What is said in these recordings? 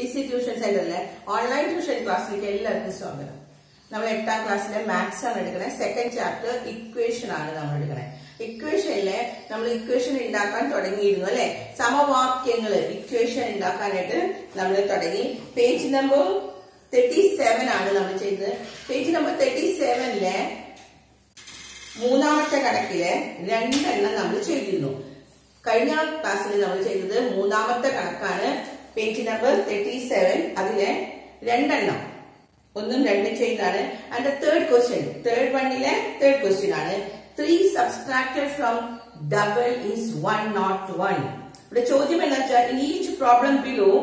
PC tuition സെന്ററിലെ online tuition ക്ലാസ്സിലേക്ക് എല്ലാവർക്കും സ്വാഗതം. നമ്മൾ 8ാം ക്ലാസ്സിലെ മാത്സ് ആണ് എടുക്കുന്നത്. സെക്കൻഡ് ചാപ്റ്റർ ഇക്വേഷൻ ആണ് നമ്മൾ എടുക്കുന്നത്. ഇക്വേഷനിലെ നമ്മൾ ഇക്വേഷൻ ഉണ്ടാക്കാൻ തുടങ്ങിയിരുന്നു അല്ലെ. സമവാക്യങ്ങൾ ഇക്വേഷൻ ഉണ്ടാക്കാനായിട്ട് നമ്മൾ തുടങ്ങി. പേജ് നമ്പർ 37 ആണ് നമ്മൾ ചെയ്തത്. പേജ് നമ്പർ 37ലെ മൂന്നാമത്തെ കണക്കിലെ രണ്ടെണ്ണം നമ്മൾ ചെയ്തിരുന്നു. കഴിഞ്ഞ ക്ലാസ്സിൽ നമ്മൾ ചെയ്തത് മൂന്നാമത്തെ കണക്കാണ്. പേജ് നമ്പർ 37 അതിലെ രണ്ടെണ്ണം ഒന്നും രണ്ടും ചെയ്താണ്. ആൻഡ് തേർഡ് ക്വസ്റ്റ്യൻ, തേർഡ് വണ്ണിലെ തേർഡ് ക്വസ്റ്റ്യൻ ആണ് 3 subtracted from double is 101. ഇവിടെ ചോദ്യം എന്താ വെച്ചാൽ in each problem below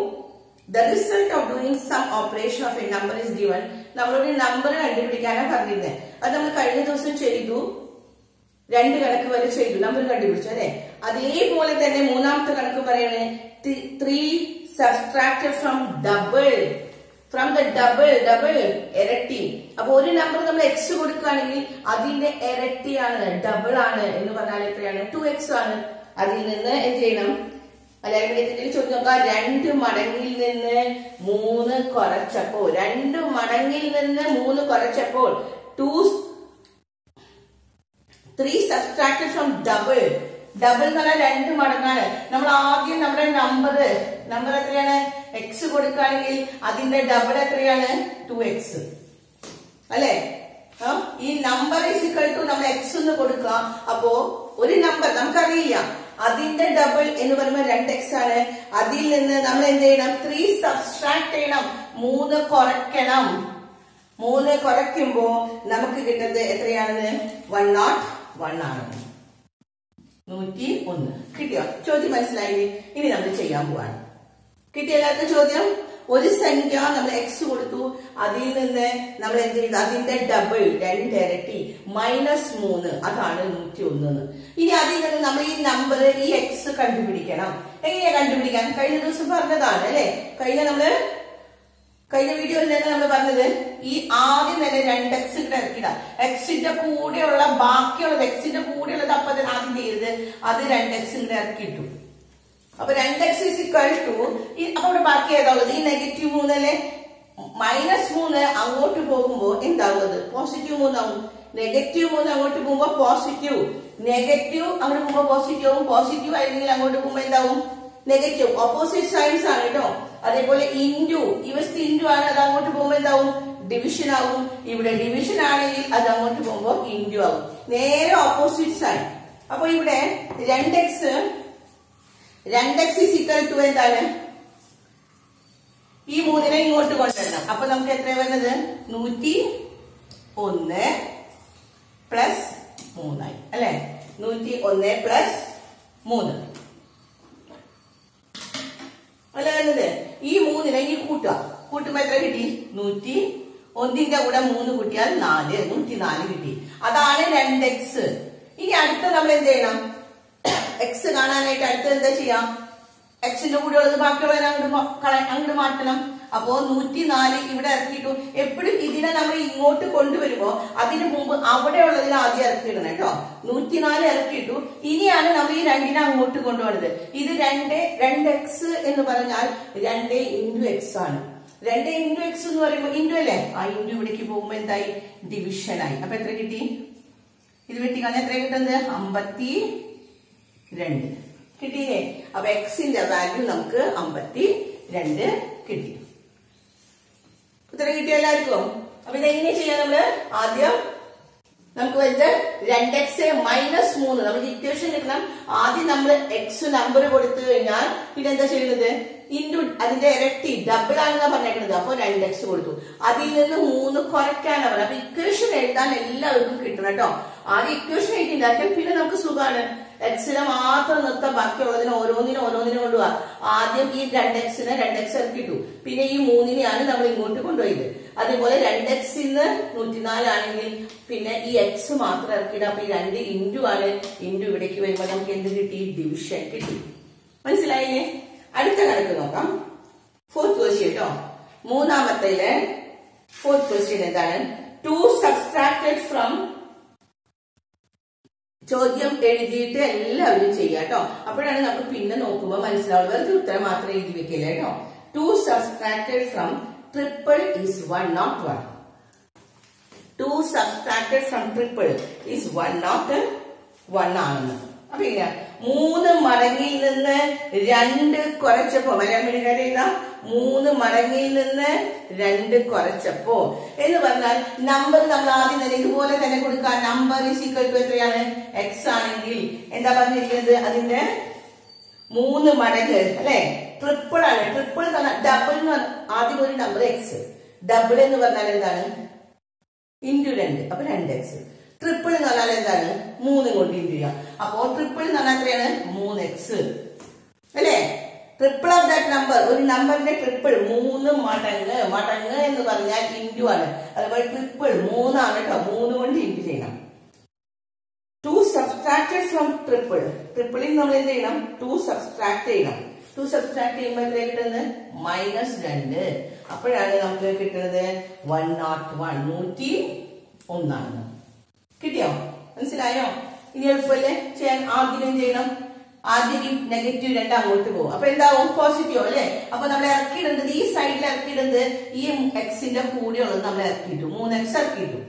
the result of doing some operation of a number is given. നമ്മളൊരു നമ്പർ കണ്ടുപിടിക്കാനാണ് പറഞ്ഞിരുന്നത്. അത് നമ്മൾ കഴിഞ്ഞ ദിവസം ചെയ്തു. രണ്ട് കണക്ക് വരെ ചെയ്തു, നമ്പർ കണ്ടുപിടിച്ചു അല്ലെ. അതേപോലെ തന്നെ മൂന്നാമത്തെ കണക്ക് പറയണേ 3 subtracted from double. From the double ഇരട്ടി. അപ്പൊ ഒരു നമ്പർ നമ്മൾ എക്സ് കൊടുക്കുകയാണെങ്കിൽ അതിന്റെ ഇരട്ടിയാണ്, ഡബിൾ ആണ് എന്ന് പറഞ്ഞാൽ എത്രയാണ്? 2x ആണ്. അതിൽ നിന്ന് എന്ത് ചെയ്യണം? എല്ലാവരും ചോദ്യം നോക്കാം. 2 മടങ്ങിൽ നിന്ന് 3 കുറച്ചപ്പോൾ, 2 മടങ്ങിൽ നിന്ന് 3 കുറച്ചപ്പോൾ 3 subtracted from double. ഡബിൾ എന്ന് പറഞ്ഞാൽ 2 മടങ്ങാണ്. നമ്മൾ ആദ്യം നമ്മുടെ നമ്പർ എത്രയാണ്? എക്സ് കൊടുക്കുകയാണെങ്കിൽ അതിന്റെ ഡബിൾ എത്രയാണ്? 2x അല്ലെ. ഈ നമ്പർ ഇസിക്കൽ ടു നമ്മൾ എക്സ് എന്ന് കൊടുക്കുക. അപ്പോ ഒരു നമ്പർ നമുക്കറിയില്ല, അതിന്റെ ഡബിൾ എന്ന് പറയുമ്പോൾ 2x ആണ്. അതിൽ നിന്ന് നമ്മൾ എന്ത് ചെയ്യണം? 3 സബ്സ്ട്രാക്ട് ചെയ്യണം, 3 കുറയ്ക്കണം. 3 കുറയ്ക്കുമ്പോ നമുക്ക് കിട്ടുന്നത് എത്രയാണെന്ന്? 101 ആണ്. 101 കിട്ടിയോ? ചോദ്യം മനസ്സിലായി? ഇനി നമ്മൾ ചെയ്യാൻ പോവാണ്. കിട്ടിയ എല്ലാവർക്കും ചോദ്യം? ഒരു സംഖ്യ നമ്മൾ എക്സ് കൊടുത്തു, അതിൽ നിന്ന് നമ്മൾ എന്ത് ചെയ്തു? അതിന്റെ ഡബിൾ 2 ഇരട്ടി -3, അതാണ് 101. ഇനി അതിൽ നിന്ന് നമ്മൾ ഈ നമ്പർ ഈ എക്സ് കണ്ടുപിടിക്കണം. എങ്ങനെയാ കണ്ടുപിടിക്കാൻ? കഴിഞ്ഞ ദിവസം പറഞ്ഞതാണ് അല്ലെ. കഴിഞ്ഞ വീഡിയോയിൽ തന്നെ നമ്മൾ പറഞ്ഞത് ഈ ആദ്യം തന്നെ 2x ഇറക്കിട. എക്സിന്റെ കൂടെയുള്ള ബാക്കിയുള്ളത്, എക്സിന്റെ കൂടെയുള്ളത് അപ്പൊ തന്നെ ആദ്യം ചെയ്തത് അത് 2x ഇറക്കിയിട്ടു. അപ്പൊ 2x is equal to അപ്പൊ ഇവിടെ ബാക്കി ഏതാവുള്ളത്? ഈ -3 അല്ലെ. -3 അങ്ങോട്ട് പോകുമ്പോ എന്താവും? അത് +3 ആവും. -3 അങ്ങോട്ട് പോകുമ്പോ പോസിറ്റീവ്, നെഗറ്റീവ് അങ്ങോട്ട് പോകുമ്പോ പോസിറ്റീവ് ആവും. പോസിറ്റീവ് ആയിരുന്നെങ്കിൽ അങ്ങോട്ട് പോകുമ്പോ എന്താവും? നെഗറ്റീവ്. ഓപ്പോസിറ്റ് സൈൻസ് ആണ് കേട്ടോ. അതേപോലെ ഇൻറ്റു, ഇവസ്റ്റ് ഇൻറ്റു ആണ്, അത് അങ്ങോട്ട് പോകുമ്പോ എന്താവും? ഡിവിഷൻ ആവും. ഇവിടെ ഡിവിഷൻ ആണെങ്കിൽ അത് അങ്ങോട്ട് പോകുമ്പോ ഇൻറ്റു ആവും. നേരെ ഓപ്പോസിറ്റ് സൈൻ. അപ്പൊ ഇവിടെ 2x is equal to എന്താണ്? ഈ 3നെ ഇങ്ങോട്ട് കൊണ്ടുവരണം. അപ്പൊ നമുക്ക് എത്ര വരുന്നത്? 101 പ്ലസ് 3 അല്ലെ. 101 പ്ലസ് 3 അല്ല വരുന്നത്. ഈ 3നെ ഇനി കൂട്ടുക. കൂട്ടുമ്പോ എത്ര കിട്ടി? 101ന്റെ കൂടെ 3 കൂട്ടിയാൽ 4, 104 കിട്ടി. അതാണ് 2x. ഇനി അടുത്ത നമ്മൾ എന്ത് ചെയ്യണം? എക്സ് കാണാനായിട്ട് അടുത്തത് എന്താ ചെയ്യാം? എക്സിന്റെ കൂടെ ഉള്ളത് ബാക്കിയുള്ളതിനെ അങ്ങോട്ട് മാറ്റണം. അപ്പോ 104 ഇവിടെ ഇറക്കിയിട്ടു. എപ്പോഴും ഇതിനെ നമ്മൾ ഇങ്ങോട്ട് കൊണ്ടുവരുമ്പോ അതിന് മുമ്പ് അവിടെ ഉള്ളതിനെ ആദ്യം ഇറക്കിയിടണം കേട്ടോ. 104 ഇറക്കിയിട്ടു. ഇനിയാണ് നമ്മൾ ഈ 2നെ അങ്ങോട്ട് കൊണ്ടുപോകുന്നത്. ഇത് 2x എന്ന് പറഞ്ഞാൽ 2 × x ആണ്. 2 × x എന്ന് പറയുമ്പോ ഇൻറ്റു അല്ലേ. ആ ഇൻറ്റു ഇവിടേക്ക് പോകുമ്പോ എന്തായി? ഡിവിഷനായി. അപ്പൊ എത്ര കിട്ടി? ഇത് വെട്ടിക്കാണെ എത്ര കിട്ടുന്നത്? 52 കിട്ടിയില്ലേ. അപ്പൊ എക്സിന്റെ വാല്യൂ നമുക്ക് 52 കിട്ടി. ഉത്തരം കിട്ടിയ എല്ലാവർക്കും? അപ്പൊ ഇതെങ്ങനെ ചെയ്യാം? നമ്മള് ആദ്യം നമുക്ക് വരുന്നത് 2x -3 നമുക്ക് ഇക്വേഷൻ കിട്ടണം. ആദ്യം നമ്മൾ എക്സ് നമ്പർ കൊടുത്തു കഴിഞ്ഞാൽ പിന്നെ എന്താ ചെയ്യുന്നത്? ഇൻറ്റു അതിന്റെ ഇരട്ടി ഡബിൾ ആണെന്നാ പറഞ്ഞേക്കുന്നത്. അപ്പൊ 2x കൊടുത്തു. അതിൽ നിന്ന് 3 കുറയ്ക്കാനാണ് പറഞ്ഞത്. അപ്പൊ ഇക്വേഷൻ എഴുതാൻ എല്ലാവർക്കും കിട്ടണം കേട്ടോ. ആദ്യം ഇക്വേഷൻ എഴുതിണ്ടാക്കിയാൽ പിന്നെ നമുക്ക് സുഖമാണ്. എക്സിനെ മാത്രം നിർത്താൻ, ബാക്കിയുള്ളതിനെ ഓരോന്നിനും കൊണ്ടുപോകാം. ആദ്യം ഈ 2x-നെ 2x ഇറക്കിട്ടു. പിന്നെ ഈ 3നെയാണ് നമ്മൾ ഇങ്ങോട്ട് കൊണ്ടുപോയത്. അതേപോലെ 2x ന്ന് 104 ആണെങ്കിൽ പിന്നെ ഈ എക്സ് മാത്രം ഇറക്കിയിടുക. അപ്പൊ ഈ 2 ഇൻറ്റു ആണ്. ഇൻറ്റു ഇവിടേക്ക് വരുമ്പോ നമുക്ക് എന്ത് കിട്ടി? ഡിവിഷൻ കിട്ടി. മനസ്സിലായില്ലേ? അടുത്ത കണക്ക് നോക്കാം. 4th ക്വസ്റ്റ്യൻ കേട്ടോ. മൂന്നാമത്തേലെ 4th ക്വസ്റ്റ്യൻ എന്താണ്? 2 subtracted from. ചോദ്യം എഴുതിയിട്ട് എല്ലാവരും ചെയ്യാം കേട്ടോ. അപ്പോഴാണ് നമുക്ക് പിന്നെ നോക്കുമ്പോ മനസ്സിലാവുള്ളൂ. വെറുതെ ഉത്തരം മാത്രം എഴുതി വെക്കില്ല കേട്ടോ. 2 subtracted from triple is 1 not 1. 2 subtracted from triple is 1 not 1 ആണെന്ന്. അപ്പൊ ഇങ്ങനെ 3 മടങ്ങിൽ നിന്ന് 2 കുറച്ചപ്പോ മലയാളിക്കാരില്ല 3 മടങ്ങിൽ നിന്ന് 2 കുറച്ചപ്പോ എന്ന് പറഞ്ഞാൽ നമ്പർ നമ്മൾ ആദ്യം തന്നെ ഇതുപോലെ തന്നെ കൊടുക്കാം. നമ്പർ ഈസ് ഈക്വൽ ടു എത്രയാണ്? എക്സ് ആണെങ്കിൽ എന്താ പറഞ്ഞിരിക്കുന്നത്? അതിന്റെ 3 മടങ്ങ് അല്ലെ? ട്രിപ്പിൾ ആണ്. ട്രിപ്പിൾ ഡബിൾ ആദ്യം ഒരു നമ്പർ എക്സ്, ഡബിൾ എന്ന് പറഞ്ഞാൽ എന്താണ്? ഇൻറ്റു 2, അപ്പൊ 2x. ട്രിപ്പിൾ എന്ന് പറഞ്ഞാൽ എന്താണ്? 3 കൊണ്ട് ഇൻറ്റു ചെയ്യാം. അപ്പോ ട്രിപ്പിൾ എന്ന് പറഞ്ഞാൽ എത്രയാണ്? 3x അല്ലെ? ട്രിപ്പിൾ ഓഫ് ദാറ്റ് നമ്പർ, ഒരു നമ്പറിന്റെ ട്രിപ്പിൾ 3 മടങ്ങ്. മടങ്ങ് എന്ന് പറഞ്ഞാൽ ഇൻറ്റു ആണ്. അതുപോലെ ട്രിപ്പിൾ 3 ആണ് കേട്ടോ. 3 കൊണ്ട് ഇൻറ്റു ചെയ്യണം. 2 subtracted from triple. ട്രിപ്പിളിൽ നമ്മൾ എന്ത് ചെയ്യണം? 2 സബ്സ്ട്രാക്ട് ചെയ്യണം. 2 സബ്സ്ട്രാക്ട് ചെയ്യുമ്പോൾ എത്ര കിട്ടുന്നത്? -2. അപ്പോഴാണ് നമുക്ക് കിട്ടുന്നത് 101 101 കിട്ടിയോ? മനസ്സിലായോ? ഇനി എളുപ്പല്ലേ ചെയ്യാൻ? ആദ്യം ചെയ്യണം, ആദ്യം ഈ -2 അങ്ങോട്ട് പോകും. അപ്പൊ എന്താവും? പോസിറ്റീവ് അല്ലെ? അപ്പൊ നമ്മൾ ഇറക്കിയിടുന്നത് ഈ സൈഡിൽ ഇറക്കിയിടുന്നത് ഈ എക്സിന്റെ കൂടെയുള്ളത് നമ്മൾ ഇറക്കിയിട്ടു 3x ഇറക്കിയിട്ടു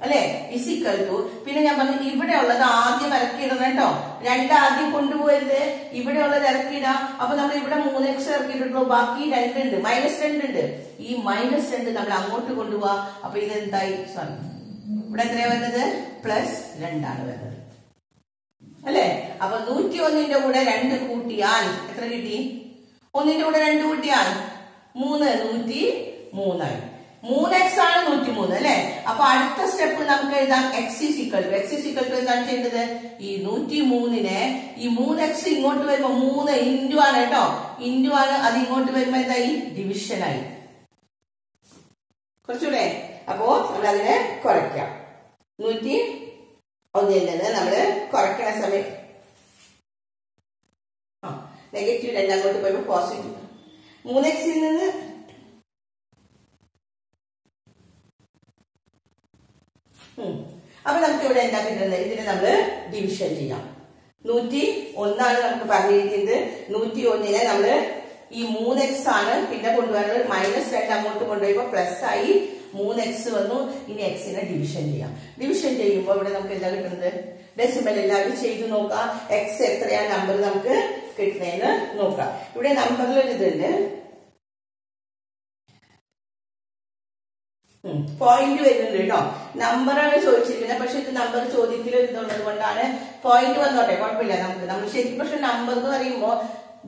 അല്ലെ? ഇസിക്കൽ ടു പിന്നെ ഞാൻ പറഞ്ഞു ഇവിടെ ഉള്ളത് ആദ്യം ഇറക്കിയിടണം കേട്ടോ. 2 ആദ്യം കൊണ്ടുപോകരുത്. ഇവിടെ ഉള്ളത് ഇറക്കിയിടാം. അപ്പൊ നമ്മൾ ഇവിടെ 3x ഇറക്കിയിട്ടുള്ളൂ. ബാക്കി 2 ഉണ്ട്, -2 ഉണ്ട്. ഈ -2 നമ്മൾ അങ്ങോട്ട് കൊണ്ടുപോവാ. അപ്പൊ ഇതെന്തായി? സോറി, ഇവിടെ എത്രയാ വരുന്നത്? +2 ആണ് വരുന്നത് അല്ലെ? അപ്പൊ 101ന്റെ കൂടെ 2 കൂട്ടിയാൽ എത്ര കിട്ടി? 1ന്റെ കൂടെ 2 കൂട്ടിയാൽ 3, 103ആയി. 3x ആണ് 103 അല്ലെ? അപ്പൊ അടുത്ത സ്റ്റെപ്പ് നമുക്ക് എഴുതാം x is equal to എന്താണ് ചെയ്യേണ്ടത്? ഈ 103നെ ഈ 3x ഇങ്ങോട്ട് വരുമ്പോ 3 ഇൻറ്റു ആണ് കേട്ടോ. ഇൻറ്റു ആണ്. അത് ഇങ്ങോട്ട് വരുമ്പോ എന്തായി? ഡിവിഷൻ ആയി. കുറച്ചുകൂടെ. അപ്പോ നമ്മൾ അതിനെ കുറയ്ക്കാം. 101ൽ നിന്ന് നമ്മള് കുറയ്ക്കണ സമയം -2 അങ്ങോട്ട് പോയപ്പോ പോസിറ്റീവ്. 3xൽ നിന്ന് അപ്പൊ നമുക്ക് ഇവിടെ എന്താ കിട്ടുന്നത്? ഇതിനെ നമ്മള് ഡിവിഷൻ ചെയ്യാം. 101 നമുക്ക് പറഞ്ഞിരിക്കുന്നത്. 101നെ നമ്മള് ഈ 3x ആണ് പിന്നെ കൊണ്ടുവരുന്നത്. -2 അങ്ങോട്ട് കൊണ്ടുപോയപ്പോ പ്ലസ് ആയി 3x വന്നു. ഇനി എക്സിനെ ഡിവിഷൻ ചെയ്യാം. ഡിവിഷൻ ചെയ്യുമ്പോൾ ഇവിടെ നമുക്ക് എന്താ കിട്ടുന്നത്? ഡെസിമൽ എല്ലാവരും ചെയ്തു നോക്കാം. എക്സ് എത്രയാ നമ്പർ നമുക്ക് കിട്ടുന്നതെന്ന് നോക്കാം. ഇവിടെ നമ്പറിൽ ഒരു ഇതുണ്ട്, പോയിന്റ് വരുന്നുണ്ട് കേട്ടോ. നമ്പറാണ് ചോദിച്ചിരിക്കുന്നത്. പക്ഷെ ഇത് നമ്പർ ചോദ്യത്തിൽ ഇതുള്ളത് കൊണ്ടാണ് പോയിന്റ് വന്നോട്ടെ, കുഴപ്പമില്ല. നമ്മൾ ശരിക്കും പക്ഷെ നമ്പർ എന്ന് പറയുമ്പോ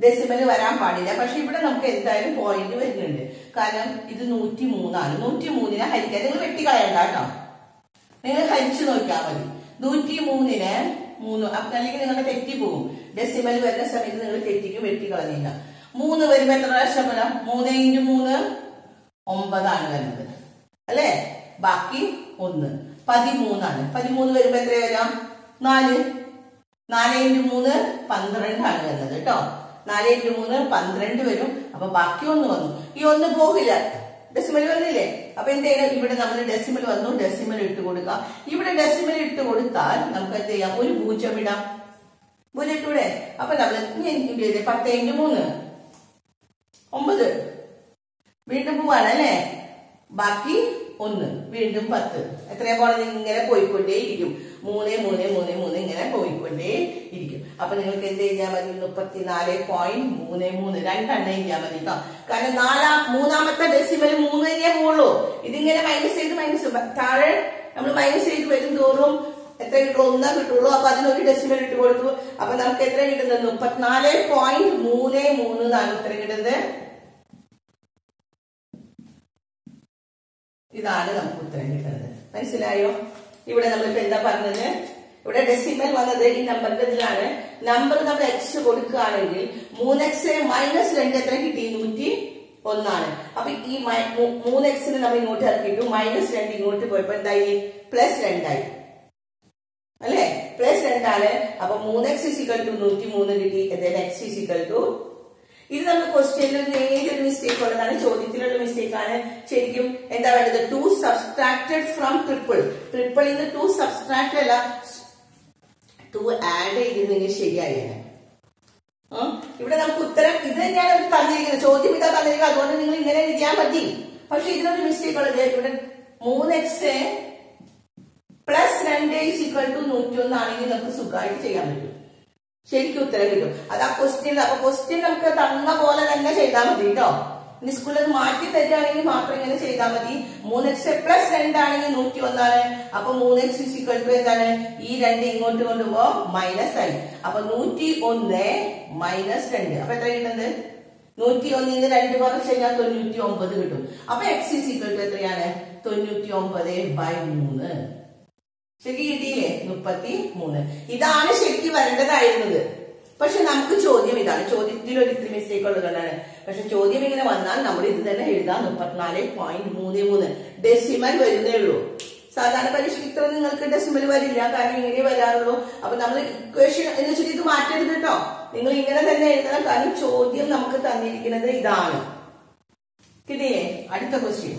ഡെസിമൽ വരാൻ പാടില്ല. പക്ഷെ ഇവിടെ നമുക്ക് എന്തായാലും പോയിന്റ് വരുന്നുണ്ട്. കാരണം ഇത് 103 ആണ്. 103നെ ഹരിക്കാൻ നിങ്ങൾ വെട്ടിക്കളയണ്ട കേട്ടോ. നിങ്ങൾ ഹരിച്ചു നോക്കിയാൽ മതി. 103നെ 3 അല്ലെങ്കിൽ നിങ്ങളുടെ തെറ്റിപ്പോകും. ഡെസിമൽ വരുന്ന സമയത്ത് നിങ്ങൾ തെറ്റിക്ക് വെട്ടിക്കളഞ്ഞില്ല. 3 വരുമ്പോ എത്ര പ്രാവശ്യം വരാം? 3 × 3 9 ആണ് വരുന്നത് അല്ലെ? ബാക്കി 1 13 ആണ്. 13 വരുമ്പോ എത്ര വരാം? 4. 4 × 3 12 ആണ് വരുന്നത് കേട്ടോ. 4 × 3 12 വരും. അപ്പൊ ബാക്കി 1 വന്നു. ഈ 1 പോകില്ല, ഡെസിമൽ വന്നില്ലേ? അപ്പൊ എന്ത് ചെയ്യണം? ഇവിടെ നമ്മൾ ഡെസിമൽ വന്നു, ഡെസിമൽ ഇട്ട് കൊടുക്കാം. ഇവിടെ ഡെസിമൽ ഇട്ട് കൊടുത്താൽ നമുക്ക് എന്ത് ചെയ്യാം? ഒരു 0 ഇടാം. 0 ഇട്ടൂടെ? അപ്പൊ നമ്മൾ 10 × 3 9 വീണ്ടും പോവാണ് അല്ലെ? ബാക്കി 1 വീണ്ടും 10. എത്രയാ പോണത്? ഇങ്ങനെ പോയിക്കൊണ്ടേ ഇരിക്കും. 3 3 3 3 ഇങ്ങനെ പോയിക്കൊണ്ടേ ഇരിക്കും. അപ്പൊ നിങ്ങൾക്ക് എന്ത് ചെയ്യാൻ മതി? 34.33 രണ്ടെണ്ണം ചെയ്യാൻ മതി കേട്ടോ. കാരണം മൂന്നാമത്തെ ഡെസിമൽ 3 തന്നെയേ പോവുള്ളൂ. ഇതിങ്ങനെ മൈനസ് ചെയ്ത് താഴെ നമ്മൾ മൈനസ് ചെയ്ത് വരും തോറും എത്ര കിട്ടും? 1 കിട്ടുള്ളൂ. അപ്പൊ അതിനൊരു ഡെസിമൽ ഇട്ട് കൊടുത്തു. അപ്പൊ നമുക്ക് എത്ര കിട്ടുന്നത്? 34.33 എന്നാണ് എത്ര കിട്ടുന്നത്. ഇതാണ് നമുക്ക് ഉത്തരം കിട്ടുന്നത്. മനസ്സിലായോ? ഇവിടെ നമ്മളിപ്പോ എന്താ പറഞ്ഞത്? ഇവിടെ ഡെസിമൽ വന്നത് ഈ നമ്പറിന്റെ ഇതിലാണ്. നമ്പർ നമ്മൾ എക്സ് കൊടുക്കുകയാണെങ്കിൽ 3x -2 എത്ര കിട്ടി? 101 ആണ്. അപ്പൊ ഈ 3xന് നമ്മൾ ഇങ്ങോട്ട് ഇറക്കിയിട്ടു. -2 ഇങ്ങോട്ട് പോയപ്പോ എന്തായി? +2 ആയി അല്ലെ? +2 ആണ്. അപ്പൊ 3x = 103 കിട്ടി. x = ഇത് നമ്മൾ ക്വസ്റ്റ്യനിൽ നേരിയൊരു മിസ്റ്റേക്ക് ഉള്ളതാണ്, ചോദ്യത്തിലുള്ള മിസ്റ്റേക്ക് ആണ്. ശരിക്കും എന്താ വേണ്ടത്? 2 subtracted from triple. ട്രിപ്പിളിൽ നിന്ന് 2 സബ്സ്ട്രാക്ട് അല്ല 2 ആഡ് ചെയ്തിരുന്നെങ്കിൽ ശരിയായേനെ. ഇവിടെ നമുക്ക് ഉത്തരം ഇത് തന്നെയാണ് തന്നിരിക്കുന്നത്, ചോദ്യം ഇതാ തന്നിരിക്കുന്നത്, അതുകൊണ്ട് നിങ്ങൾ ഇങ്ങനെ എഴുതിയാൽ മതി. പക്ഷെ ഇതിനൊരു മിസ്റ്റേക്ക് ഉള്ളത്, ഇവിടെ 3x പ്ലസ് 2 = 101 ആണെങ്കിൽ നമുക്ക് സുഖമായിട്ട് ചെയ്യാൻ പറ്റും, ശരിക്കും ഉത്തരം കിട്ടും. അത് ആ ക്വസ്റ്റ്യൻ. അപ്പൊ ക്വസ്റ്റ്യൻ നമുക്ക് തന്ന പോലെ തന്നെ ചെയ്താൽ മതി കേട്ടോ. ഇനി സ്കൂളിൽ അത് മാറ്റി തരികയാണെങ്കിൽ മാത്രം ഇങ്ങനെ ചെയ്താൽ മതി. 3x പ്ലസ് 2 ആണെങ്കിൽ 101 ആണ്. അപ്പൊ 3x = എന്താണ്, ഈ 2 ഇങ്ങോട്ട് കൊണ്ടുപോ മൈനസ് ആയി. അപ്പൊ 101 മൈനസ് 2 അപ്പൊ എത്ര കിട്ടുന്നത്, 101 2 കുറച്ച് കഴിഞ്ഞാൽ 99 കിട്ടും. അപ്പൊ x = എത്രയാണ്, 99/3. ശരി കിട്ടിയില്ലേ, 33. ഇതാണ് ശരിക്കും വരേണ്ടതായിരുന്നത്. പക്ഷെ നമുക്ക് ചോദ്യം ഇതാണ്, ചോദ്യത്തിൽ ഒരു ഇത്തിരി മിസ്റ്റേക്ക് ഉള്ളതുകൊണ്ടാണ്. പക്ഷെ ചോദ്യം ഇങ്ങനെ വന്നാൽ നമ്മൾ ഇത് തന്നെ എഴുതാം, 34.33. ഡെസിമൽ വരുന്നേ ഉള്ളൂ. സാധാരണ പരീക്ഷയ്ക്ക് ഇത്ര നിങ്ങൾക്ക് ഡെസിമൽ വരില്ല, കാരണം ഇങ്ങനെ വരാറുള്ളൂ. അപ്പൊ നമ്മൾ ഇക്വേഷൻ എന്ന് വെച്ചിട്ട് ഇത് മാറ്റരുത് കേട്ടോ, നിങ്ങൾ ഇങ്ങനെ തന്നെ എഴുതണം, കാരണം ചോദ്യം നമുക്ക് തന്നിരിക്കുന്നത് ഇതാണ്. കിട്ടിയേ? അടുത്ത ക്വസ്റ്റ്യൻ,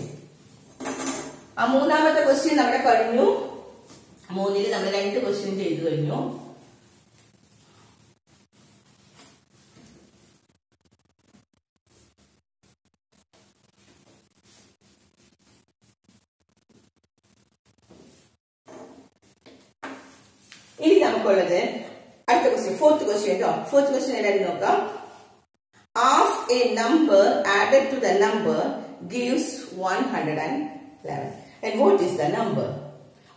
ആ മൂന്നാമത്തെ ക്വസ്റ്റ്യൻ നമ്മുടെ കഴിഞ്ഞു. 3ൽ നമ്മൾ 2 ക്വസ്റ്റ്യൻ ചെയ്തു കഴിഞ്ഞു. ഇനി നമുക്കുള്ളത് അടുത്ത ക്വസ്റ്റ്യൻ, 4th ക്വസ്റ്റ്യൻ കേട്ടോ. 4th ക്വസ്റ്റ്യൻ എല്ലാവരും നോക്കാം. Half a number added to the number gives 111. And what is the number?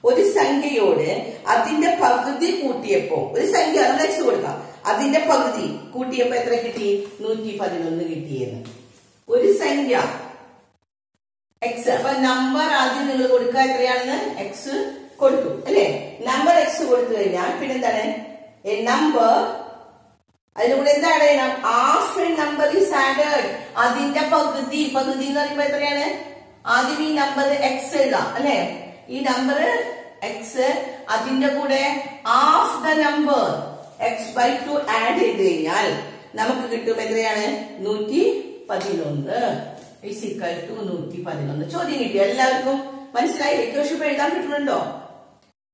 ഒരു സംഖ്യയോട് അതിന്റെ പകുതി കൂട്ടിയപ്പോ, ഒരു സംഖ്യ നമ്മൾ x കൊടുക്കാം, അതിന്റെ പകുതി കൂട്ടിയപ്പോ എത്ര കിട്ടി, 111 കിട്ടിയെന്ന്. ഒരു സംഖ്യ x, അപ്പൊ നമ്പർ ആദ്യം നിങ്ങൾ കൊടുക്കുക എത്രയാണെന്ന്, x കൊടുത്തു അല്ലെ. നമ്പർ x കൊടുത്തു കഴിഞ്ഞാൽ പിന്നെ എന്താണ്, എ നമ്പർ, അതിലൂടെ എന്താണ്, half A number is added, അതിന്റെ പകുതി. പകുതി എന്ന് പറയുമ്പോ എത്രയാണ്, ആദ്യം ഈ നമ്പർ x എഴുതാം അല്ലെ, ഈ നമ്പർ x, അതിന്റെ കൂടെ half the number x/2 add ചെയ്ത് കഴിഞ്ഞാൽ നമുക്ക് കിട്ടും എത്രയാണ്, 111 = 111. ചോദ്യം കിട്ടി, എല്ലാവർക്കും മനസ്സിലായി? ഇക്വേഷൻ എഴുതാൻ കിട്ടുന്നുണ്ടോ?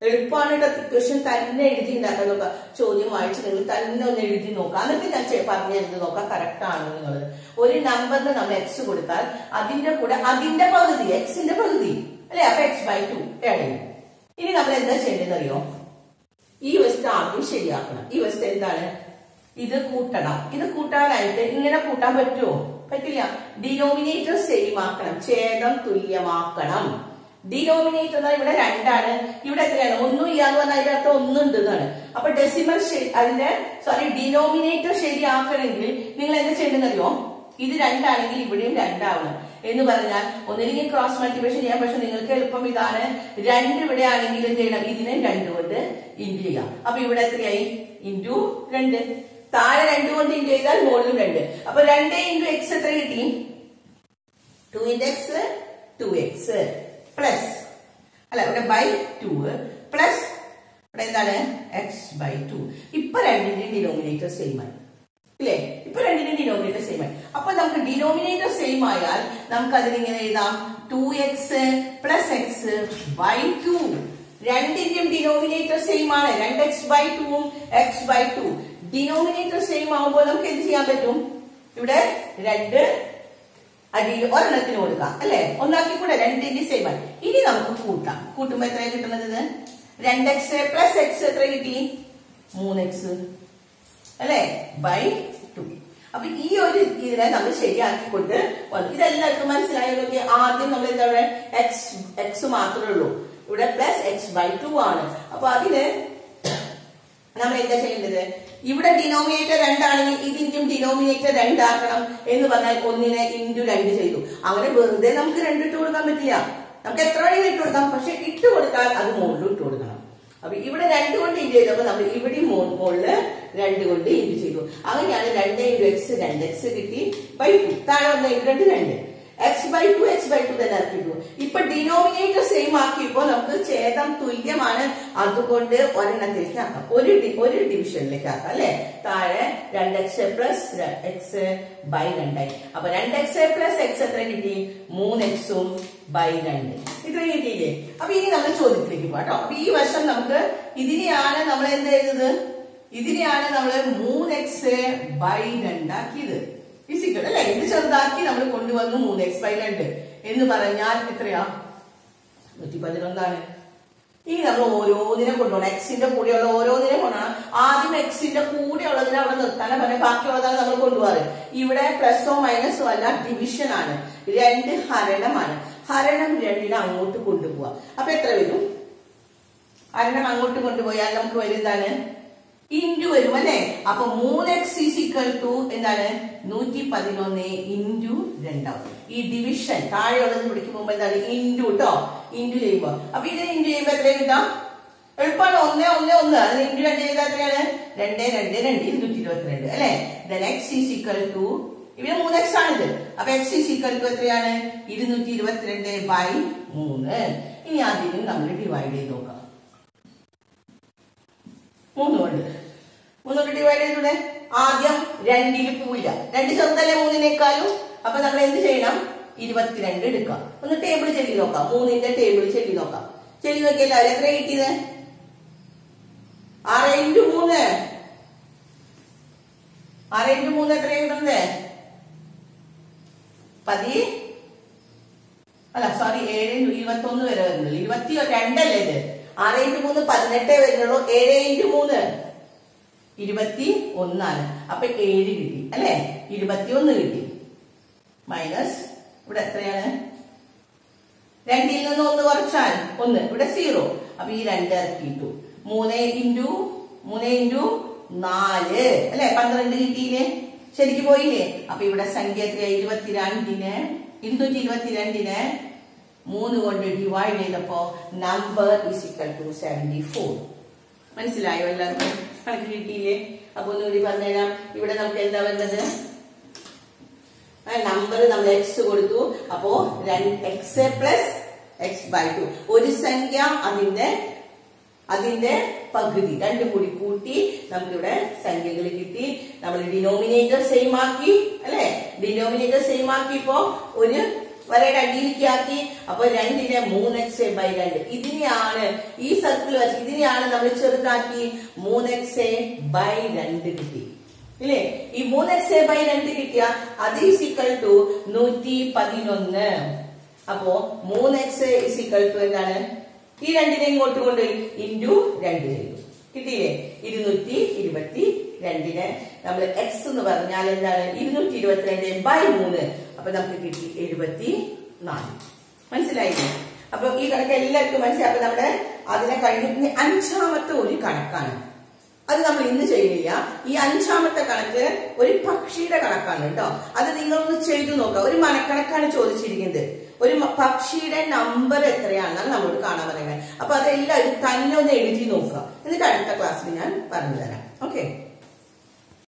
എളുപ്പമാണ് കേട്ടോ, ഇക്വേഷൻ തന്നെ എഴുതി ഉണ്ടാക്കാൻ നോക്കാം. ചോദ്യം വായിച്ച് നിങ്ങൾ തന്നെ ഒന്ന് എഴുതി നോക്കാം, എന്നിട്ട് ഞാൻ പറഞ്ഞു തരുന്നത് നോക്കാം കറക്റ്റ് ആണോ നിങ്ങൾ. ഒരു നമ്പറിന് നമ്മൾ x കൊടുത്താൽ അതിന്റെ കൂടെ അതിന്റെ പകുതി, എക്സിന്റെ പകുതി അല്ലെ, അപ്പൊ x/2 ആഡ് ചെയ്യും. ഇനി നമ്മൾ എന്താ ചെയ്യേണ്ടതെന്ന് അറിയോ, ഈ വശത്ത് ആദ്യം ശരിയാക്കണം. ഈ വശത്ത് എന്താണ്, ഇത് കൂട്ടണം. ഇത് കൂട്ടാനായിട്ട് ഇങ്ങനെ കൂട്ടാൻ പറ്റുമോ? പറ്റില്ല. ഡിനോമിനേറ്റർ സെയിം ആക്കണം, ഛേദം തുല്യമാക്കണം. ഡിനോമിനേറ്റർ ഇവിടെ 2 ആണ്, ഇവിടെ എത്രയാണ്, 1 ഇല്ലാന്ന് പറഞ്ഞാൽ അതിന്റെ അർത്ഥം 1 ഉണ്ട് എന്നാണ്. അപ്പൊ ഡെസിമൽ ഡിനോമിനേറ്റർ ശരിയാക്കണമെങ്കിൽ നിങ്ങൾ എന്താ ചെയ്യേണ്ടതെന്നറിയോ, ഇത് 2 ആണെങ്കിൽ ഇവിടെയും 2 ആവണം എന്ന് പറഞ്ഞാൽ ഒന്നില്ലെങ്കിൽ ക്രോസ് മൾട്ടിപ്ലിക്കേഷൻ ചെയ്യാം. പക്ഷെ നിങ്ങൾക്ക് എളുപ്പം ഇതാണ്, 2 ഇവിടെ ആണെങ്കിൽ എന്ത് ചെയ്യണം, ഇതിനെ 2 കൊണ്ട് ഇൻറ്റു ചെയ്യാം. അപ്പൊ ഇവിടെ എത്രയായി, *2. താഴെ 2 കൊണ്ട് ഇൻറ്റു ചെയ്താൽ മുകളിലും 2. അപ്പൊ 2 × x എത്ര കിട്ടി, 2 × x 2x പ്ലസ് അല്ല ഇവിടെ /2 പ്ലസ് ഇവിടെ എന്താണ് x/2. ഇപ്പൊ 2ന്റെയും ഡിനോമിനേറ്റർ സെയിം ആയി ഇല്ലേ, ഇപ്പൊ 2ന്റെയും ഡിനോമിനേറ്റർ സെയിം ആയി. അപ്പൊ നമുക്ക് ഡിനോമിനേറ്റർ സെയിം ആയാൽ നമുക്ക് അതിനിങ്ങനെ എഴുതാം, 2x + x/2. 2ന്റെയും ഡിനോമിനേറ്റർ സെയിം ആണ്, 2x/2 x/2. ഡിനോമിനേറ്റർ സെയിം ആവുമ്പോൾ നമുക്ക് എന്ത് ചെയ്യാൻ പറ്റും, ഇവിടെ 2 അടിയിൽ ഒരെണ്ണത്തിന് കൊടുക്കാം അല്ലെ, ഒന്നാക്കി കൂടെ 2ന്റെ സെയിം ആണ്. ഇനി നമുക്ക് കൂട്ടാം. കൂട്ടുമ്പോ എത്ര കിട്ടുന്നത്, 2x + x എത്ര കിട്ടി, 3x അല്ലെ /2. അപ്പൊ ഈ ഒരു ഇതിനെ നമ്മൾ ശരിയാക്കിക്കൊണ്ട് വന്നു. ഇതെല്ലാവർക്കും മനസ്സിലായോ? ആദ്യം നമ്മൾ എന്താ x മാത്രമേ ഉള്ളൂ, ഇവിടെ +x/2 ആണ്. അപ്പൊ അതിന് നമ്മൾ എന്താ ചെയ്യേണ്ടത്, ഇവിടെ ഡിനോമിനേറ്റർ 2 ആണെങ്കിൽ ഇതിന്റെയും ഡിനോമിനേറ്റർ 2 ആക്കണം എന്ന് പറഞ്ഞാൽ 1നെ × 2 ചെയ്തു. അങ്ങനെ വെറുതെ നമുക്ക് 2 ഇട്ട് കൊടുക്കാൻ പറ്റില്ല, നമുക്ക് എത്ര വേണമെങ്കിലും ഇട്ട് കൊടുക്കാം. പക്ഷെ ഇട്ട് കൊടുത്താൽ അത് മുകളിൽ ഇട്ട് കൊടുക്കണം. അപ്പൊ ഇവിടെ 2 കൊണ്ട് ഇൻറ്റു ചെയ്തപ്പോ നമ്മൾ ഇവിടെ മുകളില് 2 കൊണ്ട് ഇൻറ്റു ചെയ്തു. അങ്ങനെയാണ് 2 × x 2x കിട്ടി /2. താഴെ 1 × 2 2 x/2 x/2 തന്നെ ഇറക്കിട്ടു. ഇപ്പൊ ഡിനോമിനേറ്റർ സെയിം ആക്കിയപ്പോ നമുക്ക് ഛേദം തുല്യമാണ്, അതുകൊണ്ട് ഒരെണ്ണത്തിലേക്ക് ആക്കാം, ഒരു ഡിവിഷനിലേക്ക് ആക്കാം അല്ലെ. താഴെ 2x + x/2. അപ്പൊ 2x + x എത്ര കിട്ടി, 3x/2. ഇത്ര കിട്ടിയില്ലേ. അപ്പൊ ഇനി നമ്മൾ ചോദ്യത്തിലേക്ക് പോകാം കേട്ടോ. അപ്പൊ ഈ വശം നമുക്ക് ഇതിനെയാണ് നമ്മൾ എന്ത് ചെയ്തത്, ഇതിനെയാണ് നമ്മൾ 3x ബൈ 2 ആക്കിയത്. ഫിസിക്കൽ അല്ലെ, ഇത് ചെറുതാക്കി നമ്മൾ കൊണ്ടുവന്നു 3x ബൈ 2 എന്ന് പറഞ്ഞാൽ എത്രയാ? 111. ഇനി നമ്മൾ ഓരോന്നിനെ കൊണ്ടുപോകണം. എക്സിന്റെ കൂടെയുള്ള ഓരോന്നിനെ കൊണ്ടുപോകണം. ആദ്യം എക്സിന്റെ കൂടെയുള്ളതിനെ അവിടെ നിർത്താനാ പറയാം, ബാക്കിയുള്ളതാണ് നമ്മൾ കൊണ്ടുപോകാറ്. ഇവിടെ പ്ലസോ മൈനസോ അല്ല, ഡിവിഷൻ ആണ്. 2 ഹരണമാണ്. ഹരണം 2 അങ്ങോട്ട് കൊണ്ടുപോവാ. അപ്പൊ എത്ര വരും? ഹരണം അങ്ങോട്ട് കൊണ്ടുപോയാൽ നമുക്ക് വരുന്നതാണ് ഇൻറ്റു വരും അല്ലെ. അപ്പൊ 3x എന്താണ്? 111 ഇൻറ്റു 2. ഈ ഡിവിഷൻ താഴെയുള്ളത് പിടിക്ക് പോകുമ്പോ എന്താണ്? ഇൻറ്റു കേട്ടോ. ഇൻറ്റു ചെയ്യുമ്പോ അപ്പൊ ഇതിന് ഇൻറ്റു ചെയ്യുമ്പോ എത്ര കിട്ടാം? എളുപ്പമാണ്. 1 1 1. അതിന് ഇൻറ്റു 2 ചെയ്താൽ എത്രയാണ്? 2 2 2 222 അല്ലെ. x ഇവിടെ 3x ആണിത്. അപ്പൊ x എത്രയാണ്? 222 ബൈ 3. ഇനി അതിനും നമ്മൾ ഡിവൈഡ് ചെയ്ത് നോക്കാം. 3 കൊണ്ട് ഡിവൈഡ് ചെയ്തൂടെ? ആദ്യം 2 പോവില്ല, 2 ചെറുതല്ലേ 3-നേക്കാളും. അപ്പൊ നമ്മൾ എന്ത് ചെയ്യണം? 22 എടുക്കാം. ഒന്ന് ടേബിൾ ചെല്ലി നോക്കാം. 3ന്റെ ടേബിൾ ചെല്ലി നോക്കാം. ചെല്ലി നോക്കിയല്ലോ എത്ര കിട്ടിയത്? 6 × 3. 6 × 3 എത്ര കിട്ടുന്നത്? 10 അല്ല സോറി 7 × 21 വരെ വരുന്നുള്ളൂ. 22 അല്ലേ ഇത്? 6 × 3 18 വരുന്നുള്ളൂ. 7 × 3 21 ആണ്. അപ്പൊ 7 കിട്ടി അല്ലെ. 21 കിട്ടി. മൈനസ് ഇവിടെ എത്രയാണ്? 2ൽ നിന്ന് 1 കുറച്ചാൽ 1. ഇവിടെ 0. അപ്പൊ ഈ 2 ഇറക്കിയിട്ടു. 3 × 4 അല്ലെ, 12 കിട്ടിയില്ലേ? ശരിക്ക് പോയില്ലേ? അപ്പൊ ഇവിടെ സംഖ്യ എത്രയാ? 222നെ 3 കൊണ്ട് ഡിവൈഡ് ചെയ്തപ്പോ നമ്പർ ഈസ് ഈക്വൽ ടു 74. മനസ്സിലായോ എല്ലാവർക്കും? കണക്ക് കിട്ടിയില്ലേ? അപ്പൊ ഒന്നുകൂടി പറഞ്ഞുതരാം. ഇവിടെ നമുക്ക് എന്താ വരുന്നത്? നമ്പർ നമ്മൾ x കൊടുത്തു. അപ്പോ x പ്ലസ് x ബൈ 2. ഒരു സംഖ്യ അതിന്റെ പകുതി 2 കൂടി കൂട്ടി നമുക്കിവിടെ സംഖ്യകൾ കിട്ടി. നമ്മൾ ഡിനോമിനേറ്റർ സെയിം ആക്കി അല്ലെ. ഡിനോമിനേറ്റർ സെയിം ആക്കിയപ്പോ ഒരു വരയുടെ അടിയിലേക്കാക്കി. അപ്പൊ 2നെ 3x ബൈ 2. ഇതിനെയാണ് ഈ സർക്കിൾ വെച്ച് ഇതിനെയാണ് നമ്മൾ ചെറുതാക്കി 3x ബൈ 2 കിട്ടി ഇല്ലേ. ഈ 3x ബൈ 2 കിട്ടിയ അത് ഈസ് ഈക്വൽ ടു 111. അപ്പോ 3x ഈസ് ഈക്വൽ ടു എന്താണ്? ഈ 2നെ ഇങ്ങോട്ട് കൊണ്ടുപോയി ഇൻറ്റു 2 ചെയ്തു. കിട്ടിയില്ലേ? 222നെ നമ്മൾ x എന്ന് പറഞ്ഞാൽ എന്താണ്? 222 ബൈ 3. അപ്പൊ നമുക്ക് കിട്ടി 74. മനസ്സിലായില്ലേ? അപ്പൊ ഈ കണക്ക് എല്ലാവർക്കും മനസ്സിലായി. അപ്പൊ നമ്മുടെ അതിനെ കഴിഞ്ഞ് 5ാമത്തെ ഒരു കണക്കാണ്. അത് നമ്മൾ ഇന്ന് ചെയ്യുന്നില്ല. ഈ 5ാമത്തെ കണക്ക് ഒരു പക്ഷിയുടെ കണക്കാണ് കേട്ടോ. അത് നിങ്ങളൊന്ന് ചെയ്തു നോക്കാം. ഒരു മനക്കണക്കാണ് ചോദിച്ചിരിക്കുന്നത്. ഒരു പക്ഷിയുടെ നമ്പർ എത്രയാണെന്നാണ് നമ്മളോട് കാണാൻ പറയുന്നത്. അപ്പൊ അതെല്ലാവരും തന്നെ ഒന്ന് എഴുതി നോക്കുക. എന്നിട്ട് അടുത്ത ക്ലാസ്സിൽ ഞാൻ പറഞ്ഞു തരാം. ഓക്കെ.